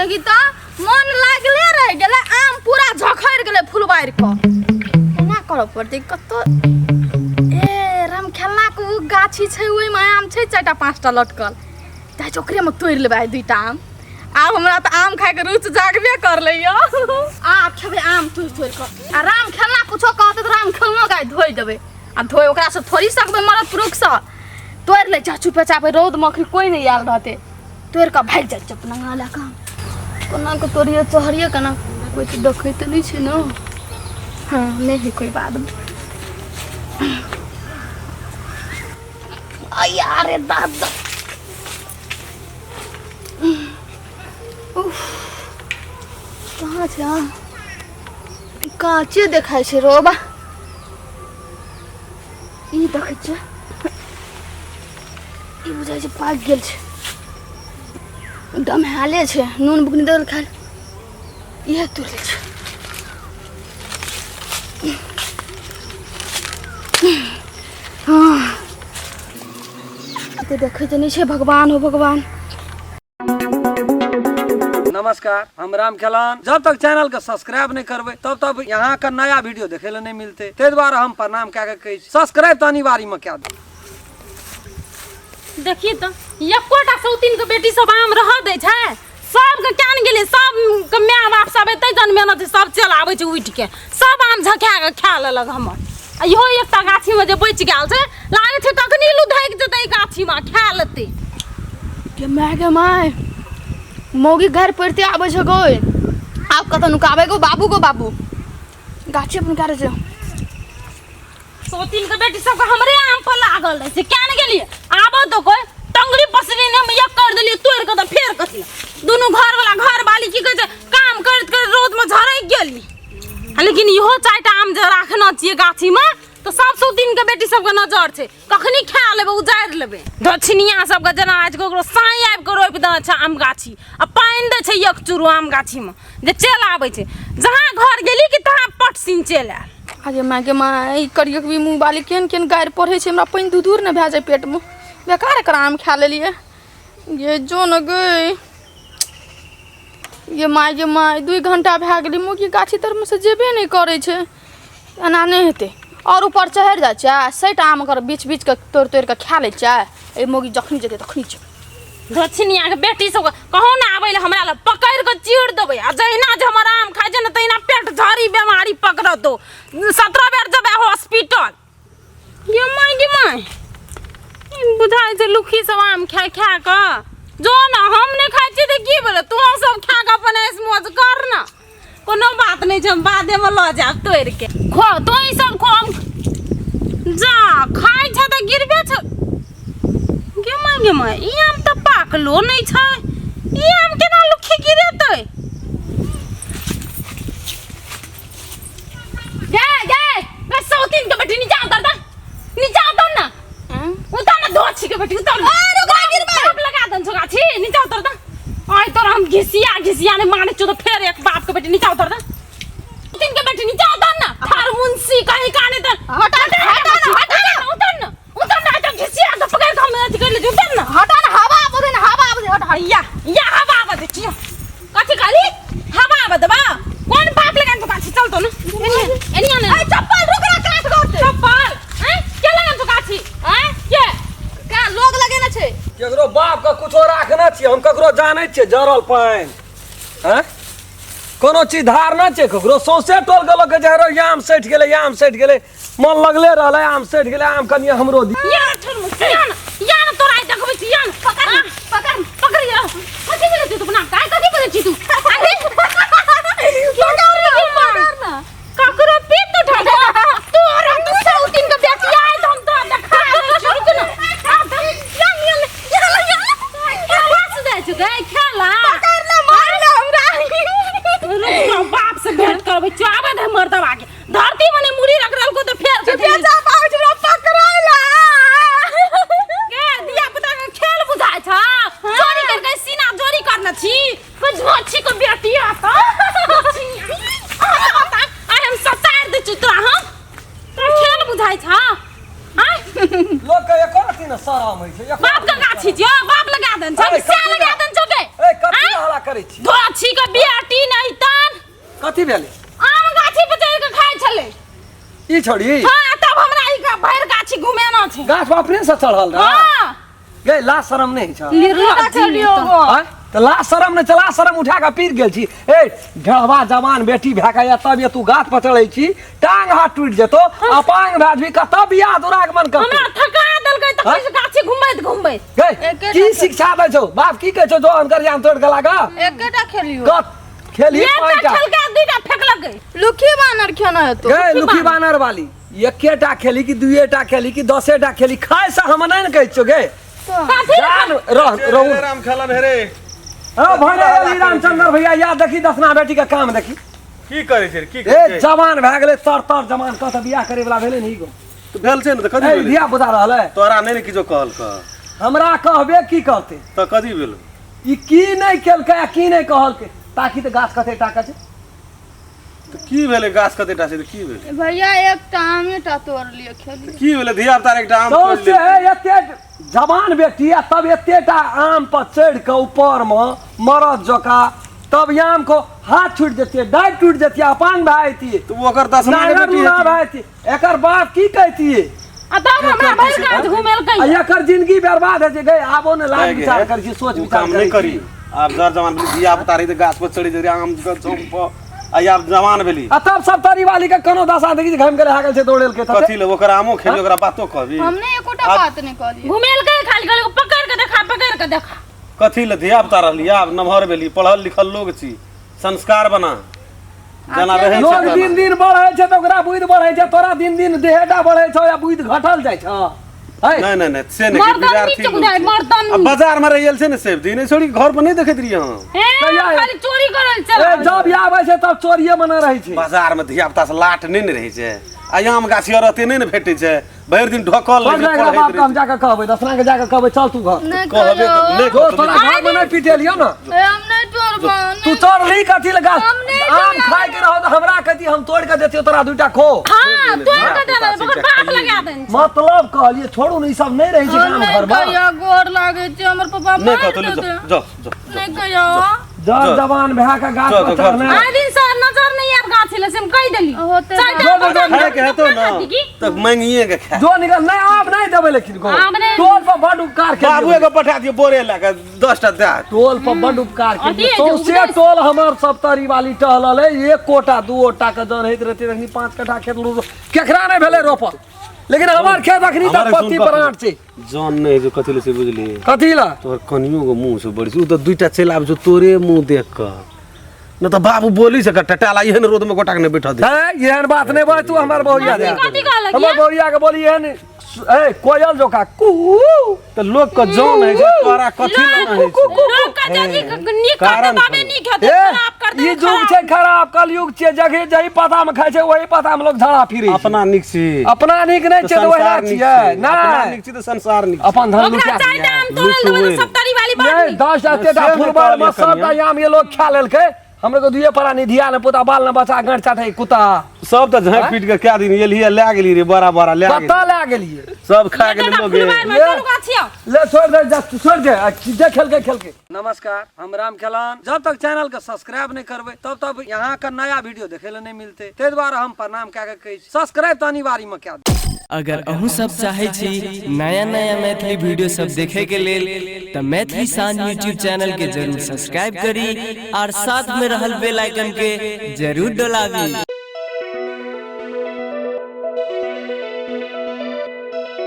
देखी तो मन लागले रह गेले आम पूरा झखैर गेले फुलबार को केना करब पड़ते कतो ए राम खेलना को गाछी छै ओइ में आम छै 4टा 5टा लटकल त चोकरे में तोड़ लेबै 2टा आम आब हमरा त आम खाय के रुचि जागबे करले यो आ खेबे आम तोड़ के आ राम खेलना कुछो कहते त राम खेलनो गाय धोइ देबै आ धोइ ओकरा से थोड़ी सकबे मरद पुरुष से तोड़ ले जा चुपे चापे रौद मखरी कोई नहीं आल रहते तोड़ के भाग जाय अपना गाला का कोना को तोड़िए चहरिए कना कोई तो देखै त नहीं छै न हां नहीं है कोई बात आ यार रे दादा उफ कहाँ छै काचे देखाय छै रोबा ई देखै छै ई बुझाय छै पाक गेल छै एकदम हाले छै नून बुकनी दल खाल इहे तोड़ ले छै हाँ तो देखे तो नहीं छै भगवान हो भगवान। नमस्कार, हम राम खेलान। जब तक चैनल के सब्सक्राइब नहीं करबे तब तक यहाँ का नया वीडियो देखे ले नहीं मिलते। ते द्वारा हम प्रणाम क्या कहे सब्सक्राइब तो अनिवार्य में क्या दे। देखिए तो एकोटा सौतीन के बेटी सब आम रह दे छै सब के कान गेले सब के माय बाप सब एते जन मेहनत सब चल आबै छै उठ के सब आम झका के खा लेलक हमर आ इहो एकटा गाछी में जे बच गेल छै लागे छै कखनी लुधाइक जेतै गाछी में खा लेतै के माय मौगी घर पड़ते आबै छै गोय आप कत नुकाबे गो बाबू गाछी अपन करे छै सौतीन के बेटी सब के हमरे आम पर लागल रहे छै कान गेलिए आबो तो कोई टंगड़ी पसरी ने में एक कर देलिए तोड़ के त फेर कथि दोनों घर वाला घर वाली की कहे छै काम करत कर रोज में झरै गेली लेकिन इहो 4टा आम जे राखना चाहिए गाछी में तो सब सौतीन के बेटी सब के नजर छै कखनी खा लेबे उजाड़ लेबे दक्षिणिया सब के जना आज ककरो साई आबि के रोपि देना छै आम गाछी आ पानि दे छै एक चुरू आम गाछी में जे चल आबै छै जहां घर गेली कि तहां पट सिन चल आयल अरे माँ के माँ ई करियो के भी मुंह वाली केन गायर पढ़े छै हमरा पानी दूर न भए जाय पेट में बेकार कर आम खा लेलिए ये जो न गई ये माय 2 घंटा भए गेली मुगी गाछी तर में से जेबे नहीं करे छै एना नहीं हेते और ऊपर चढ़ जाय छै 60 आम कर बीच के तोड़ के खा ले छै ए मोगी जखनी जेते तखनी छै दक्षिणिया के बेटी सब कहू ना आबै ले हमरा ल पकड़ के चीड़ देबै आ जहिना जे हमर आम खाइ छै न तहिना पेट झड़ी बीमारी पकड़ दो 17 बेर जेबै हॉस्पिटल ये माय बुझाइ छै लुखी सब आम खा के जो ना हम नहीं खाइ छी त की बोले तू सब खा के अपन ऐस मौज कर ना कोनो बात नहीं छै हम बादे में ल जाब तोड़ के खो तो ई सब खो जा खाइ छ त गिरबे छ गे माय ई आम त पाकलो नहीं छै ई आम केना लुखी गिरेतै गे सौतीन के बेटी नीचा उतर ना उतर ना दोछी के बेटी उतर बाप लगा दन छोगा छी नीचा उतर दा आइ तोर हम घिसिया ने माने चो तो फेर एक बाप के बेटी नीचा उतर दा तीन के बेटी नीचा उतर ना थार मुंशी कहीं काने त हटा ना उतर ना तो घिसिया के पकड़ के हम अथी कर ले उतर ना हटा ना हवा आबे हटा या हवा आबे छी कथि काली हवा आबे बा कौन बाप लगा तो काठी चल तो ना एनिया ने ए चप्पल रुक रा काट करते चप्पल हैं के लगा तो काठी हैं के का लोग लगे ना छै केकरो बाप का कुछो राखना छी हम ककरो जानै छी जरल पाइन हैं कोनो चीज धार ना छै ककरो सौसे टोल गेलो के जरो आम सट गेले मन लगले रहले आम सट गेले आम कनिया हमरो दी या ना तोरा देखबै छी या पकड़ या कथि बोले छी तू बना काय कथि बोले छी तू ना ककरो पीत उठा दे तोरा तू सौतीन के बेटी आइ हम तो देखा रुक ना खेला बाप से भेंट करबै चाबे दे मर्दवा के धरती मने मुड़ी रख रहल को तो फेर के पकड़ला के दिया पता के खेल बुझाय छ चोरी करके सीना चोरी करना छी कुछ मच्छी को बेटी आता आई हम सतार दे चुतरा हम खेल बुझाय छ लोग के एको रति न शरम होइ छै बाप का गाछी जो बाप लगा देन छ से लगा देन छ के ए कथि हल्ला करै छी धोछि कथी भेलै आम गाछी पे चढ़ के खाए छले। ई छोड़ी हां तब हमरा ई का भैर गाछी घुमेना छै। गाछ पर अपने से चढ़ल रह हां गे ला शरम नहीं छ लिरला चलियो गो। हैं त ला शरम ने चला शरम उठा के पीर गेल छी। ए ढड़वा जवान बेटी भए के या तब ये तू गाछ पर चढ़ै छी टांग हाथ टूट जेतो अपांग भए भी कत बियाह दुरागमन करतो। हमरा थका देलकै त कैसे गाछी घुमबैत गे की शिक्षा दै छौ बाप की कहै छौ जो अंकर जान तोड़ के लागा एकेटा खेलियो कत खेली एकटा पांचटा खेल के दुइटा फेकलकै। लुखी बानर खेना हेतो गे लुखी बानर वाली एकेटा खेली कि दुइटा खेली कि 10टा खेली खाए से हम नहीं कहै छौ गे काथी जान रहू राम खेलन हे रे ओ भने अली रामचंद्र भैया याद देखी दसना बेटी के काम देखी की करे छै की ए करे छै जवान भए गेलै तर जवान कत बियाह करे वाला भेलै नहीं गो तो भेल छै न त कथि ए भेल बियाह बुझा रहल है तोरा नै किछो कहल क हमरा कहबे की कहते त कथि भेल ई की नहीं केलकै आ की नहीं कहलकै ताकि त गाछ कते टाका छै त की भेलै गाछ कतेटा छै त की भेलै भैया एकटा आमेटा तोड़ लियो खेलियो। की भेलै धिया पुता एकटा आम तो तोड़ से ले एते जवान बेटी आ तब एतेटा आम पर चढ़ के ऊपर में मरद जका तब आम को हाथ छूट जेतिए डाइट टूट जेतिए अपांग भए जेतिए तो ओकर 10 ना नागर बेटी ना है भए जेतिए एकर बाप की कहतिए आ तब हमरा भैर गाछ घुमेलकै। आ एकर जिंदगी बर्बाद है जे गए आबो ने लाज गए, विचार कर छी सोच तू विचार काम नहीं करी करी आब जर जवान भेली धिया पुता रही त गाछ पर चढ़ी जे आम के चौक पर आ आब जवान भेली आ तब सब तरी वाली के कोनो दशा देखी घम के हागल छै दौड़ेल के कथि ले ओकर आमो खेली ओकरा बातो कहबी हमने एकोटा बात नहीं कहलियो। घुमेलकै खाली कहलकै पकड़ के देखा। कथि ले धिया पुता रहली आब नमहर भेली पढ़ल लिखल लोग छी संस्कार बना जना रहे लोग छै दिन दिन बढ़े छै त ओकरा बुद्धि बढ़े छै तोरा दिन दिन देहटा बढ़े छौ या बुद्धि घटल जाइ छ है नहीं नहीं से नहीं मर्दन विद्यार्थी नीचे बुझाय मर्दन अब बाजार में रहियल छै ने सेब दिन छोड़ी घर पर नहीं देखैत रही हम कहिया है? खाली चोरी करल ए चल। जब आबै छै तब चोरिये मना रहै छै बाजार में धिया पुता से लाट नहीं न रही छै आ आम गाछी अरते नहीं न भेटै छै भरि दिन ढकल पढ़ रही जाएगा बाप का हम जाके कहबै दसना के जाके कहबै चल तू घर नहीं कहबे कहलियो। नहीं जो कहत तोरा घर में नहीं पिटेलियो ना हम नहीं तोड़बो। तू चोर ली कथी लगा हम नहीं आम खाए के रहो तो हमरा कहती हम तोड़ के देतियो तोरा दुइटा खो हां तोड़ के दे दे ओकर बाप लगा देन। मतलब कहलिए छोड़ू नहीं सब नहीं रही छै हम गाम नहीं घर में कहियो गोर लागे छै हमर पापा नहीं मार कहत देते। जा जा नहीं कहियो जब जवान भए के गाछ जो, पर जो, चढ़ना आइ दिन से नजर नहीं आब गाछी ले से हम कह देली। होते चल जो, जो, जो, खाए के हेतो ना तो मांगिए के खा जो निकल नहीं आप नहीं देबै लेकिन को आब नहीं। टोल पर बड़ उपकार के बाबू एगो पठा दियो बोरे लगा 10टा दे टोल पर बड़ उपकार के अथी है तो जो से उधर- टोल हमर सब तरी वाली टहलल है एक कोटा दू ओटा के जन हैत रहती रखनी 5 कट्ठा खेत लू केकरा नहीं भेले रोपल लेकिन हमार खेत अखनी तक पत्ती परांठ छै जान नहीं जो कथि ले से बुझली कथी ला तोहर कनियो के मुंह से बड़ी उ तो दुइटा चल आब जो तोरे मुंह देख के न तो बाबू बोली से टटाला एहन रोड में गोटा के नहीं बैठा दे है एहन बात नहीं बोल तू हमर बहुरिया दे कथी कहलक हमर बहुरिया के बोली एहन ए कोयल जोका कू तो लोग के जान है जे तोरा कथि ले नहीं छै लोग का जदी नीक करते कारण तबे छै। नीक हेतै ए खराब कर दे ई युग छै खराब कलयुग छै जगह जही पता में खाइ छै वही पता में लोग झड़ा फिरे छै। अपना निक छी अपना निक नहीं छै तो वही निक छियै छी अपना नहीं निक छी तो संसार निक अपन धन ओकरा लुटा चारि दिया। दाम तोड़ल देबै लुटुए। सब तरी वाली बात नहीं नहीं। 10 अतेटा से फुटबॉल में निकालिए सबटा कनिया। याम ये लोग खा लेलकै हमरे को दुए परा नहीं धिया ने पुता बाल ने बचा गंठ चाटे कुत्ता सब तो झाँक पीट के क्या दिन एलिए ले गेली रे बड़ा बड़ा ले गेली कत्ता ले गेलिए सब खा गेली एकेटा लोग फुलवार में ये- चलू गाछिया। ले छोड़ दे जा छोड़ दे जे खेल के नमस्कार हम राम खेलान जब तक चैनल के सब्सक्राइब नहीं करबे तब तक यहाँ का नया वीडियो देखे ले नहीं मिलते ते द्वारा हम प्रणाम कह के कही सब्सक्राइब तो अनिवार्य में क्या अगर अहूँ सब चाहे छी नया नया मैथिली वीडियो सब देखे के लेल त मैथिली साँझ यूट्यूब चैनल के जरूर सब्सक्राइब करी और साथ में रहल बेल आइकन के जरूर दबावी।